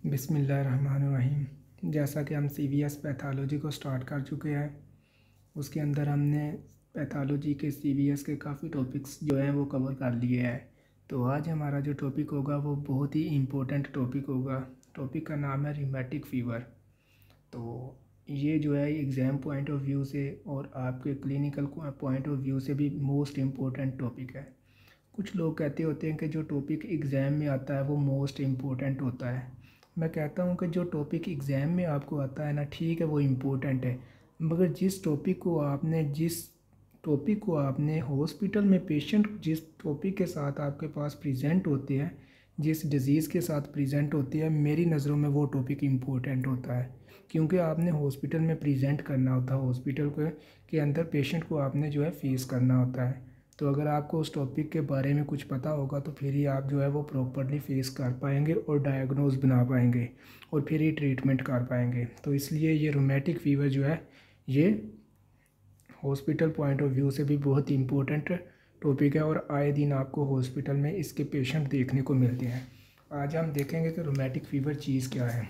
बिस्मिल्लाहिर्रहमानिर्रहीम। जैसा कि हम CVS पैथोलॉजी को स्टार्ट कर चुके हैं, उसके अंदर हमने पैथोलॉजी के CVS के काफ़ी टॉपिक्स जो हैं वो कवर कर लिए हैं। तो आज हमारा जो टॉपिक होगा वो बहुत ही इम्पोर्टेंट टॉपिक होगा। टॉपिक का नाम है रिमेटिक फ़ीवर। तो ये जो है एग्ज़ाम पॉइंट ऑफ व्यू से और आपके क्लिनिकल पॉइंट ऑफ व्यू से भी मोस्ट इम्पोर्टेंट टॉपिक है। कुछ लोग कहते होते हैं कि जो टॉपिक एग्ज़ाम में आता है वो मोस्ट इम्पोर्टेंट होता है। मैं कहता हूँ कि जो टॉपिक एग्ज़ाम में आपको आता है ना, ठीक है, वो इम्पोर्टेंट है, मगर जिस टॉपिक को आपने हॉस्पिटल में पेशेंट जिस टॉपिक के साथ आपके पास प्रेजेंट होते हैं, जिस डिज़ीज़ के साथ प्रेजेंट होती है, मेरी नज़रों में वो टॉपिक इम्पोर्टेंट होता है। क्योंकि आपने हॉस्पिटल में प्रेजेंट करना होता है, हॉस्पिटल के अंदर पेशेंट को आपने जो है फेस करना होता है। तो अगर आपको उस टॉपिक के बारे में कुछ पता होगा तो फिर ही आप जो है वो प्रॉपरली फेस कर पाएंगे और डायग्नोज बना पाएंगे और फिर ही ट्रीटमेंट कर पाएंगे। तो इसलिए ये रोमेटिक फ़ीवर जो है ये हॉस्पिटल पॉइंट ऑफ व्यू से भी बहुत इम्पोर्टेंट टॉपिक है और आए दिन आपको हॉस्पिटल में इसके पेशेंट देखने को मिलते हैं। आज हम देखेंगे कि रोमेटिक फ़ीवर चीज़ क्या है।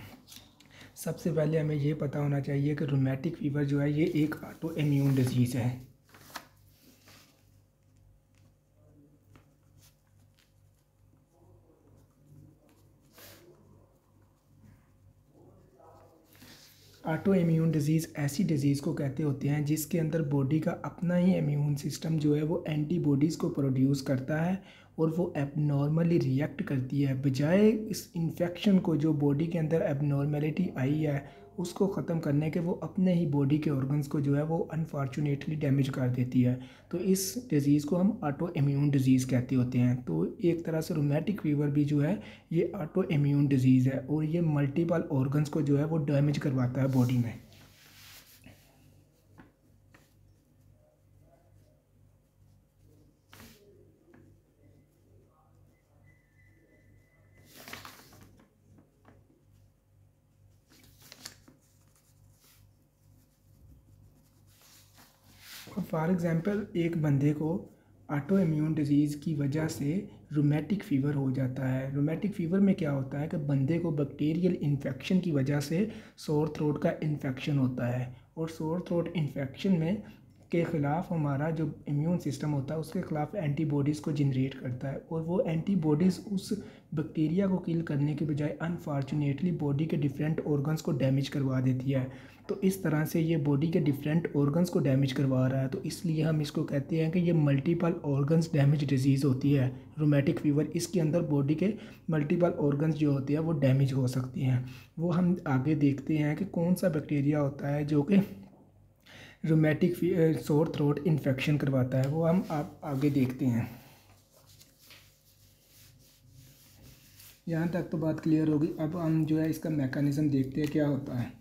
सबसे पहले हमें ये पता होना चाहिए कि रोमेटिक फ़ीवर जो है ये एक ऑटो इम्यून डिजीज़ है। ऑटो इम्यून डिज़ीज़ ऐसी डिज़ीज़ को कहते होते हैं जिसके अंदर बॉडी का अपना ही इम्यून सिस्टम जो है वो एंटीबॉडीज़ को प्रोड्यूस करता है और वो एबनॉर्मली रिएक्ट करती है। बजाय इस इन्फेक्शन को, जो बॉडी के अंदर एबनॉर्मेलिटी आई है, उसको ख़त्म करने के, वो अपने ही बॉडी के ऑर्गन्स को जो है वो अनफॉर्चुनेटली डैमेज कर देती है। तो इस डिज़ीज़ को हम ऑटो इम्यून डिज़ीज़ कहते होते हैं। तो एक तरह से रोमेटिक फ़ीवर भी जो है ये ऑटो इम्यून डिज़ीज़ है और ये मल्टीपल ऑर्गन्स को जो है वो डैमेज करवाता है बॉडी में। फॉर एग्ज़ाम्पल, एक बंदे को ऑटो इम्यून डिज़ीज़ की वजह से रोमेटिक फ़ीवर हो जाता है। रोमेटिक फ़ीवर में क्या होता है कि बंदे को बैक्टीरियल इन्फेक्शन की वजह से सोर थ्रोट का इन्फेक्शन होता है और सोर थ्रोट इन्फेक्शन में के ख़िलाफ़ हमारा जो इम्यून सिस्टम होता है उसके ख़िलाफ़ एंटीबॉडीज़ को जनरेट करता है और वो एंटीबॉडीज़ उस बैक्टीरिया को किल करने के बजाय अनफॉर्चुनेटली बॉडी के डिफरेंट ऑर्गन्स को डैमेज करवा देती है। तो इस तरह से ये बॉडी के डिफरेंट ऑर्गन्स को डैमेज करवा रहा है। तो इसलिए हम इसको कहते हैं कि ये मल्टीपल ऑर्गन्स डैमेज डिजीज़ होती है रोमेटिक फ़ीवर। इसके अंदर बॉडी के मल्टीपल ऑर्गन्स जो होते हैं वो डैमेज हो सकती हैं। वो हम आगे देखते हैं कि कौन सा बैक्टीरिया होता है जो कि रोमेटिक सोर थ्रोट इन्फेक्शन करवाता है, वो हम आप आगे देखते हैं। यहाँ तक तो बात क्लियर होगी। अब हम जो है इसका मैकेनिज़्म देखते हैं क्या होता है।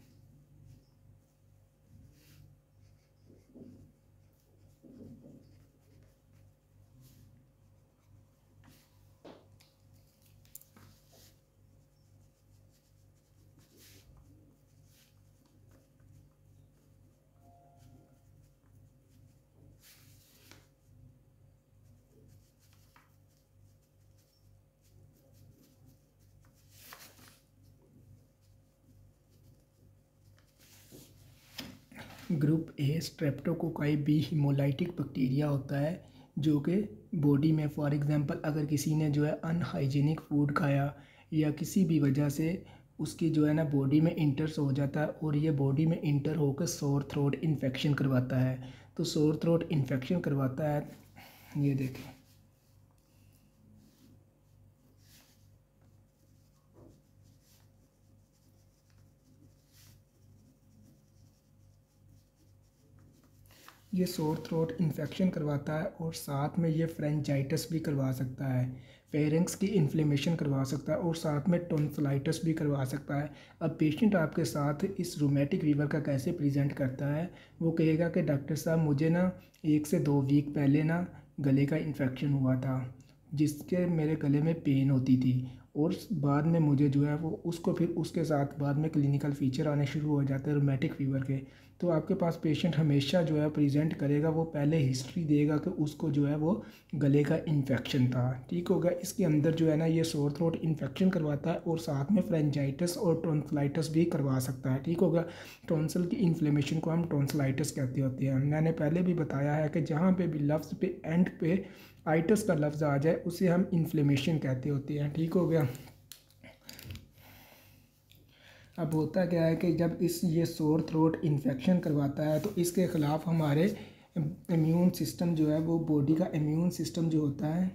Group A streptococci B hemolytic bacteria होता है जो कि बॉडी में, फॉर एग्जांपल, अगर किसी ने जो है अनहाइजीनिक फूड खाया या किसी भी वजह से उसकी जो है ना बॉडी में इंटर्स हो जाता है और ये बॉडी में इंटर होकर सोर थ्रोट इन्फेक्शन करवाता है। तो सोर थ्रोट इन्फेक्शन करवाता है, ये देखें। ये सोर थ्रोट इन्फेक्शन करवाता है और साथ में ये फ्रेंजाइटिस भी करवा सकता है, फेरिंक्स की इन्फ्लेमेशन करवा सकता है और साथ में टॉन्सिलाइटिस भी करवा सकता है। अब पेशेंट आपके साथ इस रोमेटिक फ़ीवर का कैसे प्रेजेंट करता है, वो कहेगा कि डॉक्टर साहब मुझे ना 1 से 2 वीक पहले ना गले का इन्फेक्शन हुआ था जिसके मेरे गले में पेन होती थी और बाद में मुझे जो है वो उसको फिर उसके साथ बाद में क्लिनिकल फीचर आने शुरू हो जाते हैं रूमेटिक फ़ीवर के। तो आपके पास पेशेंट हमेशा जो है प्रेजेंट करेगा, वो पहले हिस्ट्री देगा कि उसको जो है वो गले का इन्फेक्शन था, ठीक होगा। इसके अंदर जो है ना ये सोर थ्रोट इन्फेक्शन करवाता है और साथ में फ्रेंजाइटिस और टॉन्सिलाइटिस भी करवा सकता है, ठीक होगा। टॉन्सिल की इन्फ्लेमेशन को हम टॉन्सिलाइटिस कहते होते हैं। मैंने पहले भी बताया है कि जहाँ पे भी लफ्ज़ पे एंड पे आइटस का लफ्ज़ आ जाए उसे हम इन्फ्लेमेशन कहते होते हैं, ठीक हो गया। अब होता क्या है कि जब ये सोर थ्रोट इन्फेक्शन करवाता है तो इसके ख़िलाफ़ हमारे इम्यून सिस्टम जो है वो बॉडी का इम्यून सिस्टम जो होता है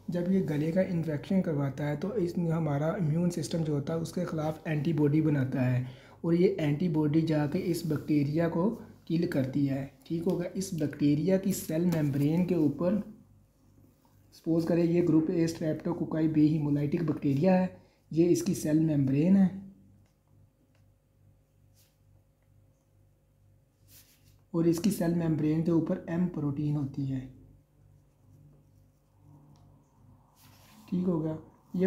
जब ये गले का इन्फेक्शन करवाता है तो इसमें हमारा इम्यून सिस्टम जो होता है उसके ख़िलाफ़ एंटीबॉडी बनाता है और ये एंटीबॉडी जाके इस बैक्टीरिया को किल करती है, ठीक होगा। इस बैक्टीरिया की सेल मेम्ब्रेन के ऊपर सपोज करें ये group A streptococci B hemolytic bacteria है, ये इसकी सेल मेम्ब्रेन है और इसकी सेल मेम्ब्रेन के ऊपर एम प्रोटीन होती है, ठीक होगा। ये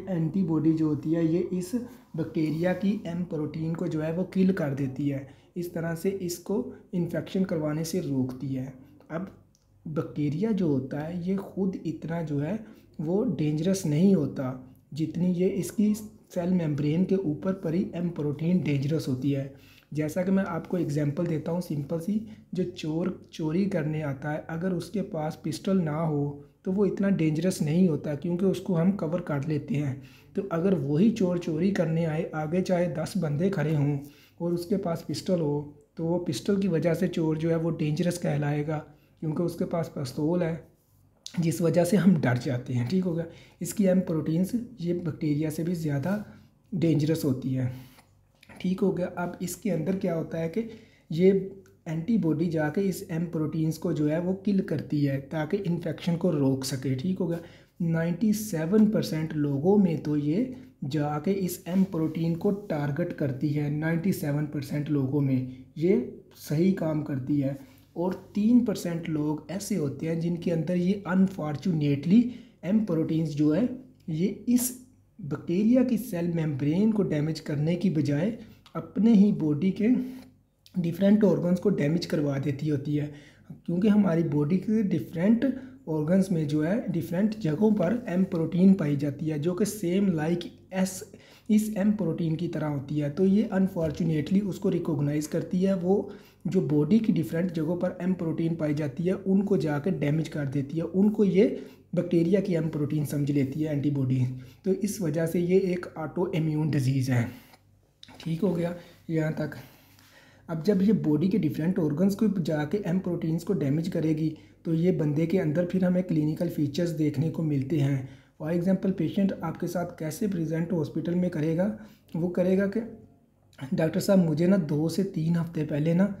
एंटीबॉडी जो होती है ये इस बैक्टीरिया की एम प्रोटीन को जो है वो किल कर देती है, इस तरह से इसको इन्फेक्शन करवाने से रोकती है। अब बैक्टीरिया जो होता है ये खुद इतना जो है वो डेंजरस नहीं होता जितनी ये इसकी सेल मेम्ब्रेन के ऊपर परी एम प्रोटीन डेंजरस होती है। जैसा कि मैं आपको एग्जांपल देता हूँ सिंपल सी, जो चोर चोरी करने आता है अगर उसके पास पिस्टल ना हो तो वो इतना डेंजरस नहीं होता क्योंकि उसको हम कवर कर लेते हैं। तो अगर वही चोर चोरी करने आए, आगे चाहे 10 बंदे खड़े हों और उसके पास पिस्टल हो, तो वो पिस्टल की वजह से चोर जो है वो डेंजरस कहलाएगा क्योंकि उसके पास पिस्तौल है, जिस वजह से हम डर जाते हैं, ठीक होगा। इसकी एम प्रोटीन्स ये बैक्टीरिया से भी ज़्यादा डेंजरस होती है, ठीक हो गया। अब इसके अंदर क्या होता है कि ये एंटीबॉडी जाके इस एम प्रोटीन्स को जो है वो किल करती है ताकि इन्फेक्शन को रोक सके, ठीक होगा। 97% लोगों में तो ये जाके इस एम प्रोटीन को टारगेट करती है, 97% लोगों में ये सही काम करती है और 3% लोग ऐसे होते हैं जिनके अंदर ये अनफॉर्चुनेटली एम प्रोटीन्स जो है ये इस बैक्टीरिया की सेल मेम्ब्रेन को डैमेज करने की बजाय अपने ही बॉडी के डिफरेंट ऑर्गन्स को डैमेज करवा देती होती है, क्योंकि हमारी बॉडी के डिफरेंट ऑर्गन्स में जो है डिफरेंट जगहों पर एम प्रोटीन पाई जाती है जो कि सेम लाइक इस एम प्रोटीन की तरह होती है। तो ये अनफॉर्चुनेटली उसको रिकॉग्नाइज करती है, वो जो बॉडी की डिफरेंट जगहों पर एम प्रोटीन पाई जाती है उनको जाकर डैमेज कर देती है, उनको ये बैक्टीरिया की एम प्रोटीन समझ लेती है एंटीबॉडी। तो इस वजह से ये एक ऑटो इम्यून डिजीज़ है, ठीक हो गया यहाँ तक। अब जब ये बॉडी के डिफरेंट ऑर्गन्स को जाके एम प्रोटीन्स को डैमेज करेगी तो ये बंदे के अंदर फिर हमें क्लिनिकल फीचर्स देखने को मिलते हैं। फॉर एग्जांपल पेशेंट आपके साथ कैसे प्रेजेंट हॉस्पिटल में करेगा, वो करेगा कि डॉक्टर साहब मुझे ना 2 से 3 हफ्ते पहले ना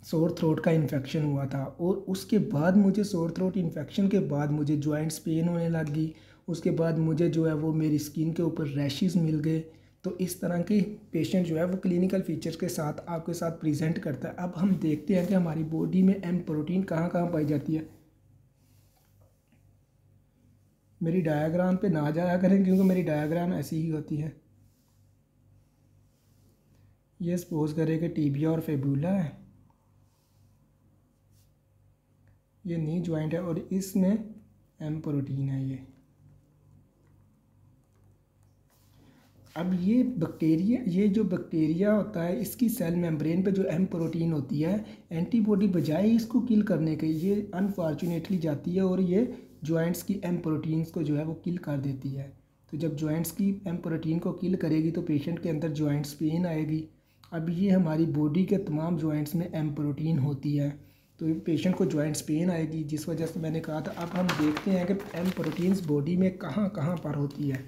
सोर थ्रोट का इन्फेक्शन हुआ था और उसके बाद मुझे सोर थ्रोट इन्फेक्शन के बाद मुझे जॉइंट्स पेन होने लग गई, उसके बाद मुझे जो है वो मेरी स्किन के ऊपर रैशेस मिल गए। तो इस तरह की पेशेंट जो है वो क्लिनिकल फीचर्स के साथ आपके साथ प्रेजेंट करता है। अब हम देखते हैं कि हमारी बॉडी में एम प्रोटीन कहाँ कहाँ पाई जाती है। मेरी डायग्राम पे ना जाया करें क्योंकि मेरी डायग्राम ऐसी ही होती है। ये सपोज करें कि टीबिया और फेबुला है, ये नी ज्वाइंट है और इसमें एम प्रोटीन है ये। अब ये जो बैक्टीरिया होता है इसकी सेल मेम्ब्रेन पे जो एम प्रोटीन होती है, एंटीबॉडी बजाय इसको किल करने के ये अनफॉर्चुनेटली जाती है और ये जॉइंट्स की एम प्रोटीन्स को जो है वो किल कर देती है। तो जब जॉइंट्स की एम प्रोटीन को किल करेगी तो पेशेंट के अंदर जॉइंट्स पेन आएगी। अब ये हमारी बॉडी के तमाम जॉइंट्स में एम प्रोटीन होती है तो पेशेंट को जॉइंट्स पेन आएगी, जिस वजह से मैंने कहा था। अब हम देखते हैं कि एम प्रोटीन्स बॉडी में कहाँ कहाँ पर होती है।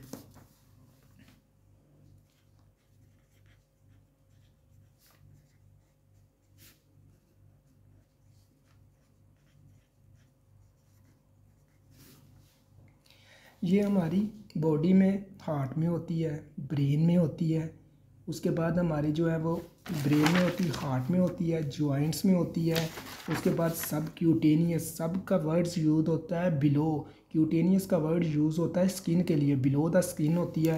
ये हमारी बॉडी में हार्ट में होती है, ब्रेन में होती है, उसके बाद हमारी जो है वो ब्रेन में होती है, हार्ट में होती है, जॉइंट्स में होती है। उसके बाद सब क्यूटेनियस, सब का वर्ड्स यूज होता है बिलो। क्यूटेनियस का वर्ड यूज़ होता है स्किन के लिए, बिलो द स्किन होती है।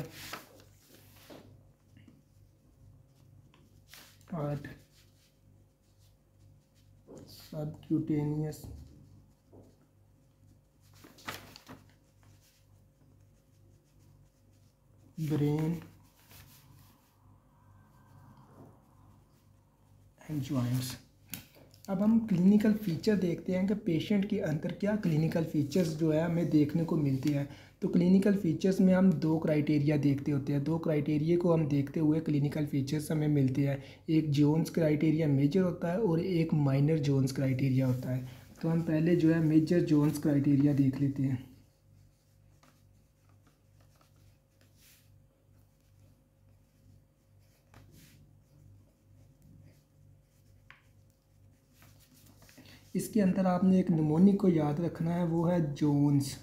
हार्ट, सब क्यूटेनियस, ब्रेन एंड जॉइंट्स। अब हम क्लिनिकल फीचर देखते हैं कि पेशेंट के अंदर क्या क्लिनिकल फीचर्स जो है हमें देखने को मिलती है। तो क्लिनिकल फीचर्स में हम दो क्राइटेरिया देखते होते हैं, दो क्राइटेरिया को हम देखते हुए क्लिनिकल फीचर्स हमें मिलते हैं। एक जोन्स क्राइटेरिया मेजर होता है और एक माइनर जोन्स क्राइटेरिया होता है। तो हम पहले जो है मेजर जोन्स क्राइटेरिया देख लेते हैं। इसके अंदर आपने एक निमोनिक को याद रखना है, वो है जोन्स।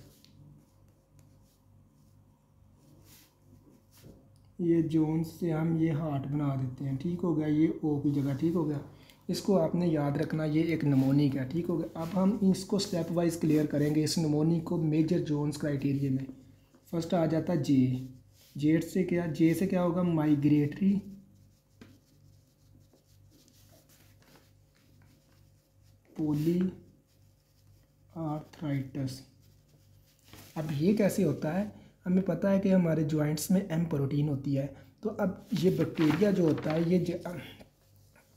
ये जोन्स से हम ये हार्ट बना देते हैं, ठीक हो गया, ये ओ की जगह, ठीक हो गया। इसको आपने याद रखना, ये एक निमोनिक है, ठीक हो गया। अब हम इसको स्टेप वाइज क्लियर करेंगे इस निमोनिक को मेजर जोन्स क्राइटेरिया में। फर्स्ट आ जाता है जे। जेड से क्या, जे से क्या होगा, माइग्रेटरी पोली आर्थराइटिस। अब ये कैसे होता है, हमें पता है कि हमारे जॉइंट्स में एम प्रोटीन होती है। तो अब ये बैक्टीरिया जो होता है ये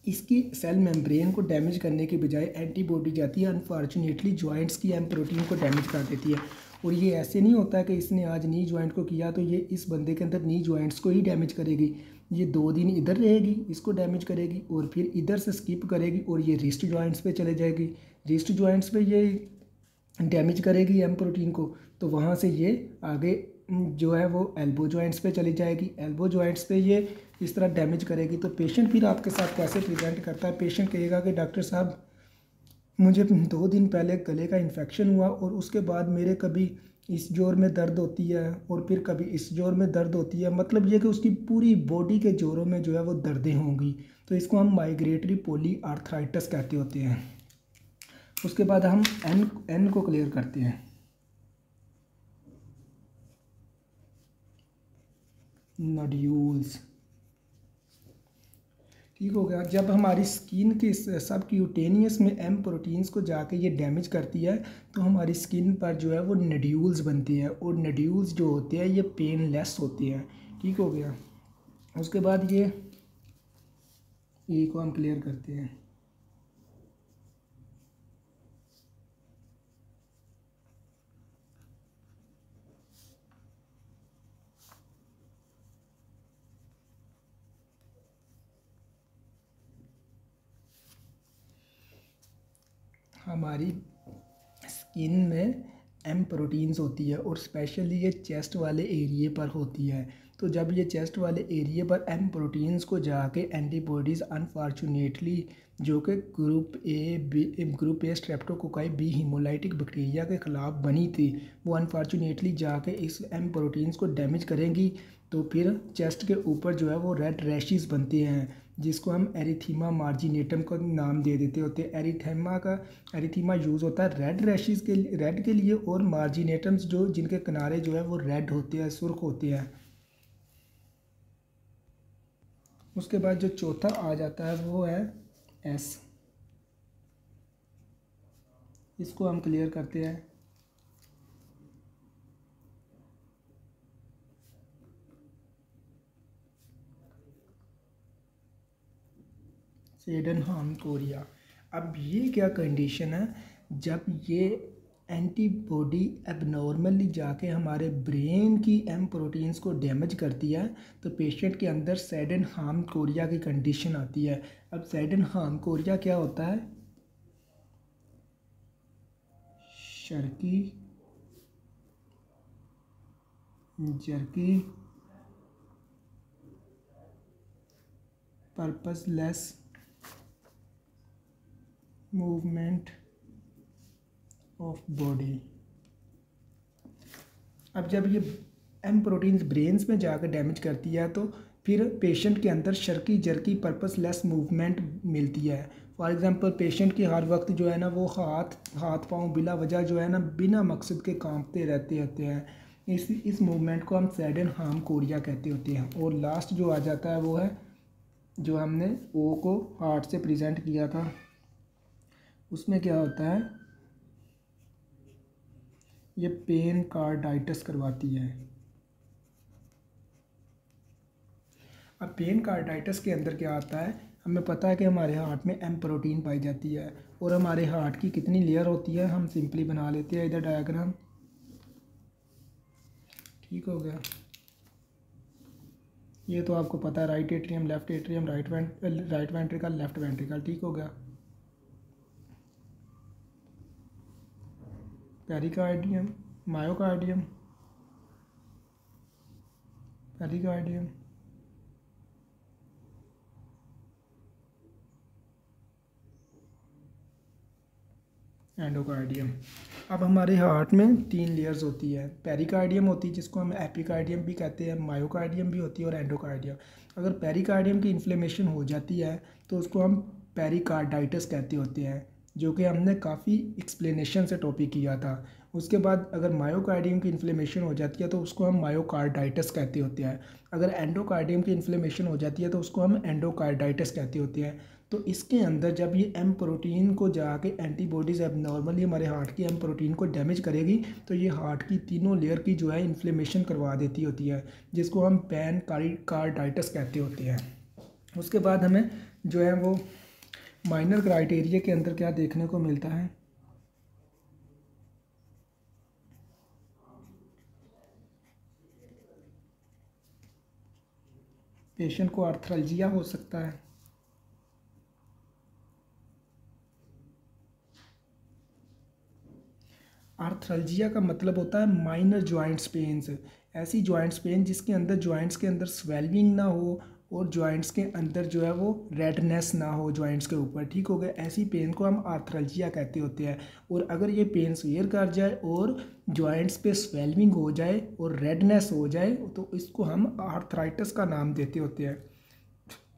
इसकी सेल मेम्ब्रेन को डैमेज करने के बजाय एंटीबॉडी जाती है, अनफॉर्चुनेटली जॉइंट्स की एम प्रोटीन को डैमेज कर देती है। और ये ऐसे नहीं होता है कि इसने आज नी जॉइंट को किया तो ये इस बंदे के अंदर नी जॉइंट्स को ही डैमेज करेगी। ये 2 दिन इधर रहेगी, इसको डैमेज करेगी, और फिर इधर से स्किप करेगी और ये रिस्ट जॉइंट्स पे चले जाएगी। रिस्ट जॉइंट्स पे ये डैमेज करेगी एम प्रोटीन को, तो वहाँ से ये आगे जो है वो एल्बो जॉइंट्स पे चली जाएगी। एल्बो जॉइंट्स पे ये इस तरह डैमेज करेगी। तो पेशेंट फिर आपके साथ कैसे प्रेजेंट करता है, पेशेंट कहेगा कि डॉक्टर साहब मुझे 2 दिन पहले गले का इन्फेक्शन हुआ और उसके बाद मेरे कभी इस जोर में दर्द होती है और फिर कभी इस जोर में दर्द होती है। मतलब ये कि उसकी पूरी बॉडी के जोरों में जो है वो दर्दें होंगी। तो इसको हम माइग्रेटरी पोली आर्थराइटिस कहते होते हैं। उसके बाद हम एन को क्लियर करते हैं। नोड्यूल्स, ठीक हो गया। जब हमारी स्किन के सब क्यूटेनियस में एम प्रोटीन्स को जाके ये डैमेज करती है तो हमारी स्किन पर जो है वो नोड्यूल्स बनती है, और नोड्यूल्स जो होते हैं ये पेनलेस होते हैं, ठीक हो गया। उसके बाद ये को हम क्लियर करते हैं। हमारी स्किन में एम प्रोटीन्स होती है और स्पेशली ये चेस्ट वाले एरिए पर होती है। तो जब ये चेस्ट वाले एरिए पर एम प्रोटीन्स को जाके एंटीबॉडीज़ अनफॉर्चुनेटली जो कि group A streptococci B hemolytic bacteria के ख़िलाफ़ बनी थी, वो अनफॉर्चुनेटली जाके इस एम प्रोटीन्स को डैमेज करेंगी। तो फिर चेस्ट के ऊपर जो है वो रेड रैशेस बनते हैं, जिसको हम एरिथीमा मार्जिनेटम का नाम दे देते होते हैं। एरिथीमा यूज़ होता है रेड रैशेस के रेड के लिए, और मार्जिनेटम्स जो जिनके किनारे जो है वो रेड होते हैं, सुर्ख होते हैं। उसके बाद जो चौथा आ जाता है वो है एस। इसको हम क्लियर करते हैं। सेडनहाम कोरिया। अब ये क्या कंडीशन है, जब ये एंटीबॉडी एबनॉर्मली जाके हमारे ब्रेन की एम प्रोटीन्स को डैमेज करती है तो पेशेंट के अंदर सेडनहाम कोरिया की कंडीशन आती है। अब सेडनहाम कोरिया क्या होता है, Sharki jerky purposeless movement of body. अब जब ये एम प्रोटीन्स ब्रेन्स में जाकर डैमेज करती है तो फिर पेशेंट के अंदर शर्की जर्की पर्पसलेस मूवमेंट मिलती है। फॉर एग्जांपल पेशेंट की हर वक्त जो है ना वो हाथ पाँव बिला वजह जो है ना बिना मकसद के कांपते रहते हैं। इस मूवमेंट को हम सैडन हार्म कोरिया कहते होते हैं। और लास्ट जो आ जाता है वो है जो हमने ओ को हार्ट से प्रेजेंट किया था, उसमें क्या होता है, ये पेन कार्डाइटिस करवाती है। अब पेन कार्डाइटिस के अंदर क्या आता है, हमें पता है कि हमारे हार्ट में एम प्रोटीन पाई जाती है और हमारे हार्ट की कितनी लेयर होती है, हम सिंपली बना लेते हैं इधर डायग्राम। ठीक हो गया, ये तो आपको पता है, right atrium, left atrium, right ventricle, left ventricle. ठीक हो गया, पेरिकार्डियम, मायोकार्डियम, पेरिकार्डियम, एंडोकार्डियम। अब हमारे हार्ट में 3 लेयर्स होती है, पेरिकार्डियम होती है जिसको हम एपिकार्डियम भी कहते हैं, मायोकार्डियम भी होती है और एंडोकार्डियम। अगर पेरिकार्डियम की इन्फ्लेमेशन हो जाती है तो उसको हम पेरिकार्डाइटिस कहते होते हैं, जो कि हमने काफ़ी एक्सप्लेनेशन से टॉपिक किया था। उसके बाद अगर मायोकार्डियम की इन्फ्लेमेशन हो जाती है तो उसको हम मायोकार्डाइटिस कहते होते हैं। अगर एंडोकार्डियम की इन्फ्लेमेशन हो जाती है तो उसको हम एंडोकार्डाइटिस कहते होते हैं। तो इसके अंदर जब ये एम प्रोटीन को जाके एंटीबॉडीज़ एबनॉर्मली हमारे हार्ट की एम प्रोटीन को डैमेज करेगी तो ये हार्ट की तीनों लेयर की जो है इन्फ्लेमेशन करवा देती होती है, जिसको हम पेन कार्डाइटिस कहते होते हैं। उसके बाद हमें जो है वो माइनर क्राइटेरिया के अंदर क्या देखने को मिलता है, पेशेंट को आर्थराल्जिया हो सकता है, आर्थराल्जिया का मतलब होता है माइनर जॉइंट्स पेन्स, ऐसी जॉइंट्स पेन जिसके अंदर जॉइंट्स के अंदर स्वेलिंग ना हो और जॉइंट्स के अंदर जो है वो रेडनेस ना हो जॉइंट्स के ऊपर। ठीक हो गया, ऐसी पेन को हम आर्थराल्जिया कहते होते हैं। और अगर ये पेन सीवियर कर जाए और जॉइंट्स पे स्वेलिंग हो जाए और रेडनेस हो जाए तो इसको हम आर्थराइटिस का नाम देते होते हैं।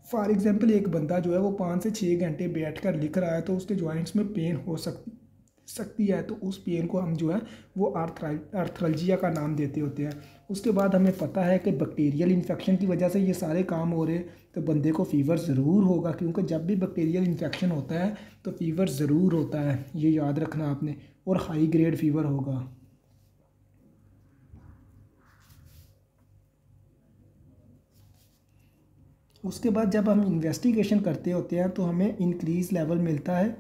फॉर एग्जांपल एक बंदा जो है वो 5 से 6 घंटे बैठ कर लिख रहा है तो उसके जॉइंट्स में पेन हो सकती है, तो उस पेन को हम जो है वो आर्थराल्जिया का नाम देते होते हैं। उसके बाद हमें पता है कि बैक्टीरियल इन्फेक्शन की वजह से ये सारे काम हो रहे, तो बंदे को फ़ीवर ज़रूर होगा, क्योंकि जब भी बैक्टीरियल इन्फेक्शन होता है तो फ़ीवर ज़रूर होता है, ये याद रखना आपने, और हाई ग्रेड फ़ीवर होगा। उसके बाद जब हम इन्वेस्टिगेशन करते होते हैं तो हमें इंक्रीज लेवल मिलता है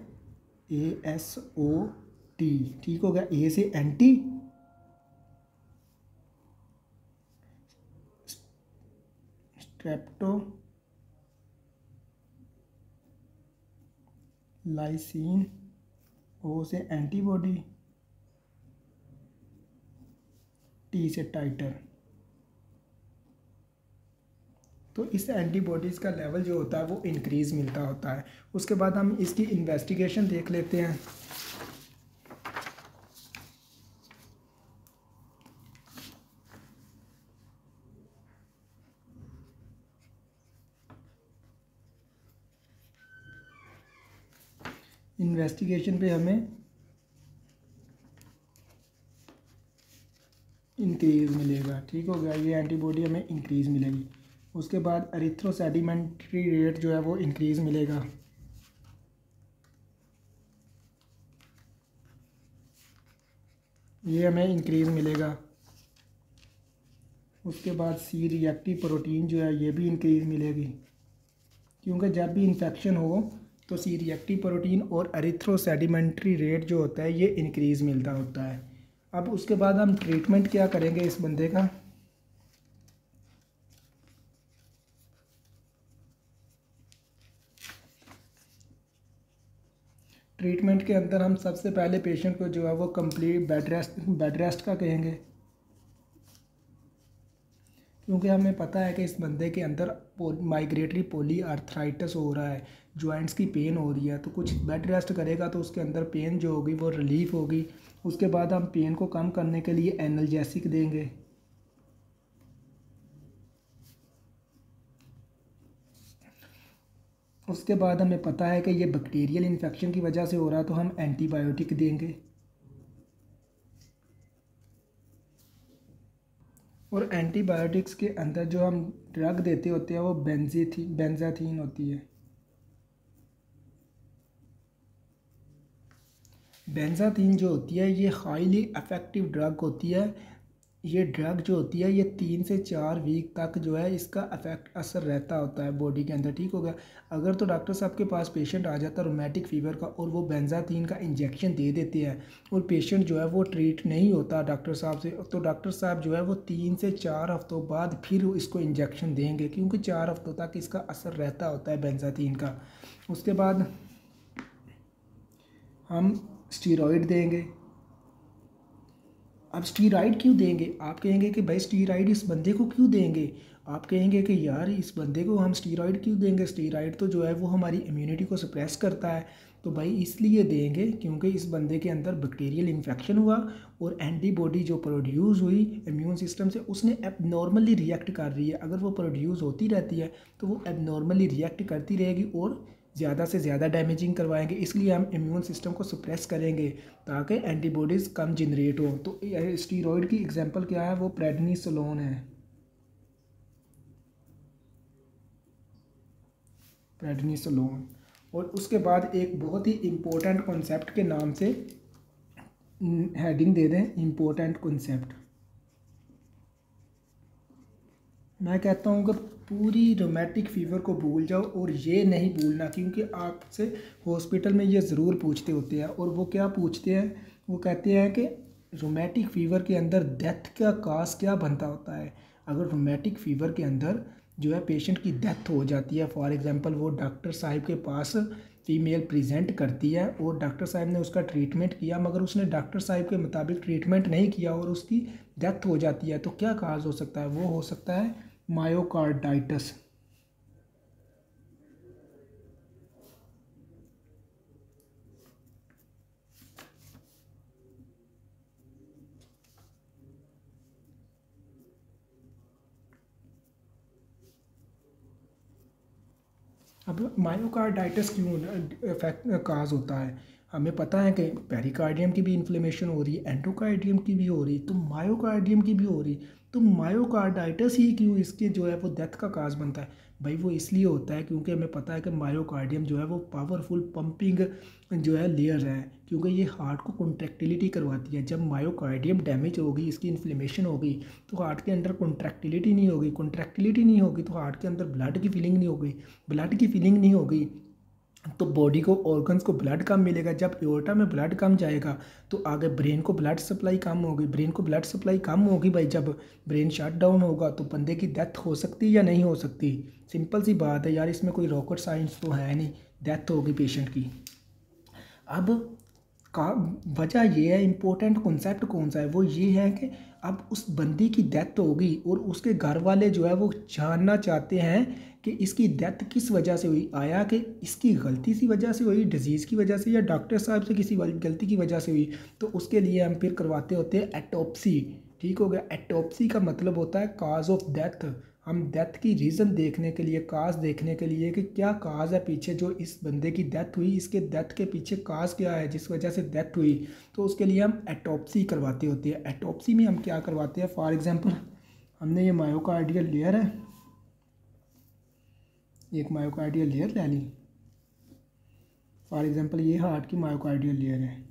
ASOT। ठीक हो गया, ए से एंटी स्ट्रेप्टोलाइसिन, ओ से एंटीबॉडी, टी से टाइटर। तो इस एंटीबॉडीज़ का लेवल जो होता है वो इंक्रीज़ मिलता होता है। उसके बाद हम इसकी इन्वेस्टिगेशन देख लेते हैं। इन्वेस्टिगेशन पे हमें इंक्रीज़ मिलेगा। ठीक हो गया, ये एंटीबॉडी हमें इंक्रीज़ मिलेगी। उसके बाद एरिथ्रोसेडिमेंट्री रेट जो है वो इंक्रीज़ मिलेगा। ये हमें इंक्रीज़ मिलेगा। उसके बाद सी रिएक्टिव प्रोटीन जो है ये भी इंक्रीज़ मिलेगी, क्योंकि जब भी इन्फेक्शन हो तो सी रिएक्टिव प्रोटीन और एरिथ्रोसेडिमेंट्री रेट जो होता है ये इंक्रीज़ मिलता होता है। अब उसके बाद हम ट्रीटमेंट क्या करेंगे इस बंदे का। ट्रीटमेंट के अंदर हम सबसे पहले पेशेंट को जो है वो कंप्लीट बेड रेस्ट का कहेंगे, क्योंकि हमें पता है कि इस बंदे के अंदर माइग्रेटरी पॉली आर्थराइटिस हो रहा है, जॉइंट्स की पेन हो रही है, तो कुछ बेड रेस्ट करेगा तो उसके अंदर पेन जो होगी वो रिलीफ होगी। उसके बाद हम पेन को कम करने के लिए एनाल्जेसिक देंगे। उसके बाद हमें पता है कि ये बैक्टीरियल इन्फेक्शन की वजह से हो रहा है, तो हम एंटीबायोटिक देंगे। और एंटीबायोटिक्स के अंदर जो हम ड्रग देते होते हैं वो बेंजाथीन होती है। बेंजाथीन जो होती है ये हाईली इफ़ेक्टिव ड्रग होती है। ये ड्रग जो होती है ये 3 से 4 वीक तक जो है इसका असर रहता होता है बॉडी के अंदर। ठीक हो गया। अगर तो डॉक्टर साहब के पास पेशेंट आ जाता है रोमेटिक फ़ीवर का और वो बेंजाथीन का इंजेक्शन दे देते हैं और पेशेंट जो है वो ट्रीट नहीं होता डॉक्टर साहब से, तो डॉक्टर साहब जो है वो 3 से 4 हफ्तों बाद फिर इसको इंजेक्शन देंगे, क्योंकि 4 हफ्तों तक इसका असर रहता होता है बेंजाथीन का। उसके बाद हम स्टीरॉइड देंगे। अब स्टीरॉइड क्यों देंगे? आप कहेंगे कि भाई स्टीरॉइड इस बंदे को क्यों देंगे? आप कहेंगे कि यार इस बंदे को हम स्टीरॉइड क्यों देंगे? स्टीरॉइड तो जो है वो हमारी इम्यूनिटी को सप्रेस करता है। तो भाई इसलिए देंगे क्योंकि इस बंदे के अंदर बैक्टीरियल इन्फेक्शन हुआ और एंटीबॉडी जो प्रोड्यूस हुई इम्यून सिस्टम से उसने एबनॉर्मली रिएक्ट कर रही है। अगर वो प्रोड्यूस होती रहती है तो वो एबनॉर्मली रिएक्ट करती रहेगी और ज़्यादा से ज़्यादा डैमेजिंग करवाएंगे। इसलिए हम इम्यून सिस्टम को सप्रेस करेंगे ताकि एंटीबॉडीज़ कम जनरेट हो। तो स्टीरॉइड की एग्जांपल क्या है? वो प्रेडनिसोलोन है। प्रेडनिसोलोन। और उसके बाद एक बहुत ही इम्पोर्टेंट कॉन्सेप्ट के नाम से हेडिंग दे दें, इम्पोर्टेंट कॉन्सेप्ट। मैं कहता हूँ कि पूरी रोमेटिक फ़ीवर को भूल जाओ और ये नहीं भूलना, क्योंकि आपसे हॉस्पिटल में ये ज़रूर पूछते होते हैं। और वो क्या पूछते हैं? वो कहते हैं कि रोमेटिक फ़ीवर के अंदर डेथ का काज क्या बनता होता है। अगर रोमेटिक फ़ीवर के अंदर जो है पेशेंट की डेथ हो जाती है, फॉर एग्ज़ाम्पल वो डॉक्टर साहब के पास फीमेल प्रेजेंट करती है और डॉक्टर साहब ने उसका ट्रीटमेंट किया मगर उसने डॉक्टर साहब के मुताबिक ट्रीटमेंट नहीं किया और उसकी डेथ हो जाती है, तो क्या काज हो सकता है? वो हो सकता है मायोकार्डाइटिस। अब मायोकार्डाइटिस क्यों इफेक्ट काज होता है? हमें पता है कि पेरिकार्डियम की भी इन्फ्लेमेशन हो रही है, एंडोकार्डियम की भी हो रही, तो मायोकार्डियम की भी हो रही। तो मायोकार्डाइटिस ही क्यों इसके जो है वो डेथ का काज बनता है? भाई वो इसलिए होता है क्योंकि हमें पता है कि मायोकार्डियम जो है वो पावरफुल पंपिंग जो है लेयर है, क्योंकि ये हार्ट को कॉन्ट्रैक्टिलिटी करवाती है। जब मायोकार्डियम डैमेज होगी, इसकी इन्फ्लेमेशन होगी, तो हार्ट के अंदर कॉन्ट्रैक्टिलिटी नहीं होगी। कॉन्ट्रैक्टिलिटी नहीं होगी तो हार्ट के अंदर ब्लड की फीलिंग नहीं होगी। ब्लड की फीलिंग नहीं होगी तो बॉडी को, ऑर्गन्स को ब्लड कम मिलेगा। जब एओर्टा में ब्लड कम जाएगा तो आगे ब्रेन को ब्लड सप्लाई कम होगी। ब्रेन को ब्लड सप्लाई कम होगी भाई, जब ब्रेन शट डाउन होगा तो बंदे की डेथ हो सकती या नहीं हो सकती? सिंपल सी बात है यार, इसमें कोई रॉकेट साइंस तो है नहीं, डेथ होगी पेशेंट की। अब का वजह ये है, इम्पोर्टेंट कॉन्सेप्ट कौन सा है? वो ये है कि अब उस बंदी की डेथ होगी और उसके घर वाले जो है वो जानना चाहते हैं कि इसकी डेथ किस वजह से हुई। आया कि इसकी गलती सी वजह से हुई, डिजीज़ की वजह से, या डॉक्टर साहब से किसी गलती की वजह से हुई। तो उसके लिए हम फिर करवाते होते हैं एटोप्सी। ठीक हो गया। एटोप्सी का मतलब होता है काज ऑफ डेथ। हम डेथ की रीज़न देखने के लिए, काज देखने के लिए कि क्या काज है पीछे जो इस बंदे की डेथ हुई, इसके डेथ के पीछे काज क्या है जिस वजह से डेथ हुई, तो उसके लिए हम एटोप्सी करवाते होते हैं। एटोप्सी में हम क्या करवाते हैं? फॉर एग्जांपल हमने ये मायोकार्डियल लेयर है, एक मायोकार्डियल लेयर ले ली। फॉर एग्जांपल ये हार्ट की मायोकार्डियल लेयर है।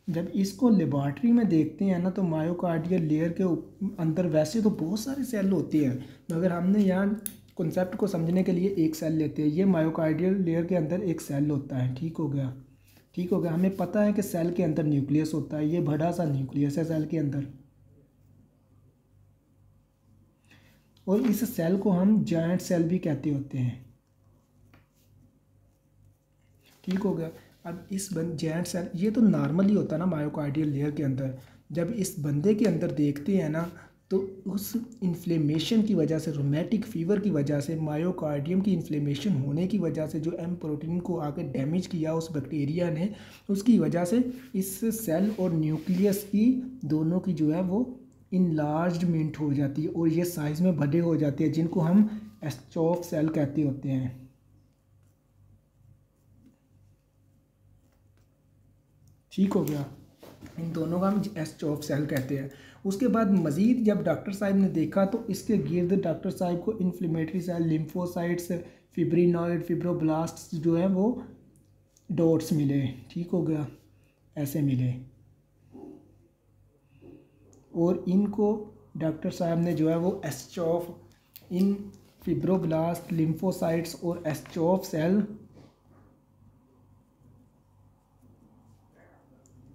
जब इसको लेबॉर्ट्री में देखते हैं ना तो मायोकार्डियल लेयर के अंदर वैसे तो बहुत सारे सेल होते हैं, मगर हमने यहाँ कॉन्सेप्ट को समझने के लिए एक सेल लेते हैं। ये मायोकार्डियल लेयर के अंदर एक सेल होता है। ठीक हो गया। ठीक हो गया। हमें पता है कि सेल के अंदर न्यूक्लियस होता है, ये बड़ा सा न्यूक्लियस है सेल के अंदर, और इस सेल को हम जायंट सेल भी कहते होते हैं। ठीक हो गया। अब इस जायंट सेल, ये तो नॉर्मली होता है ना मायोकार्डियल लेयर के अंदर। जब इस बंदे के अंदर देखते हैं ना तो उस इन्फ्लेमेशन की वजह से, रोमेटिक फ़ीवर की वजह से, मायोकार्डियम की इन्फ्लेमेशन होने की वजह से जो एम प्रोटीन को आके डैमेज किया उस बैक्टीरिया ने, उसकी वजह से इस सेल और न्यूक्लियस की दोनों की जो है वो इनलार्जमेंट हो जाती है और ये साइज़ में बड़े हो जाते हैं, जिनको हम एस्चॉफ सेल कहते होते हैं। ठीक हो गया, इन दोनों का हम एस्चॉफ सेल कहते हैं। उसके बाद मज़ीद जब डॉक्टर साहब ने देखा तो इसके गिर्द डॉक्टर साहब को इन्फ्लेमेटरी सेल, लिम्फोसाइट्स, फिब्रिनॉइड, फिब्रोब्लास्ट्स जो है वो डॉट्स मिले। ठीक हो गया, ऐसे मिले, और इनको डॉक्टर साहब ने जो है वो एस्चॉफ, इन फिब्रोब्लास्ट, लिम्फोसाइट्स और एस्चॉफ सेल,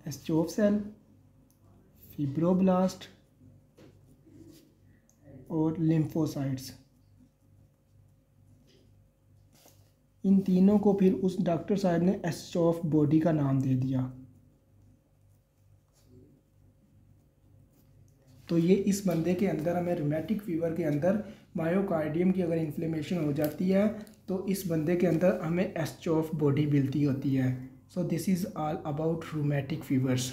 एस्चॉफ सेल, फिब्रोब्लास्ट और लिम्फोसाइट्स, इन तीनों को फिर उस डॉक्टर साहब ने एस्चॉफ बॉडी का नाम दे दिया। तो ये इस बंदे के अंदर हमें रूमेटिक फीवर के अंदर मायोकार्डियम की अगर इन्फ्लेमेशन हो जाती है तो इस बंदे के अंदर हमें एस्चॉफ बॉडी मिलती होती है। So this is all about rheumatic fevers.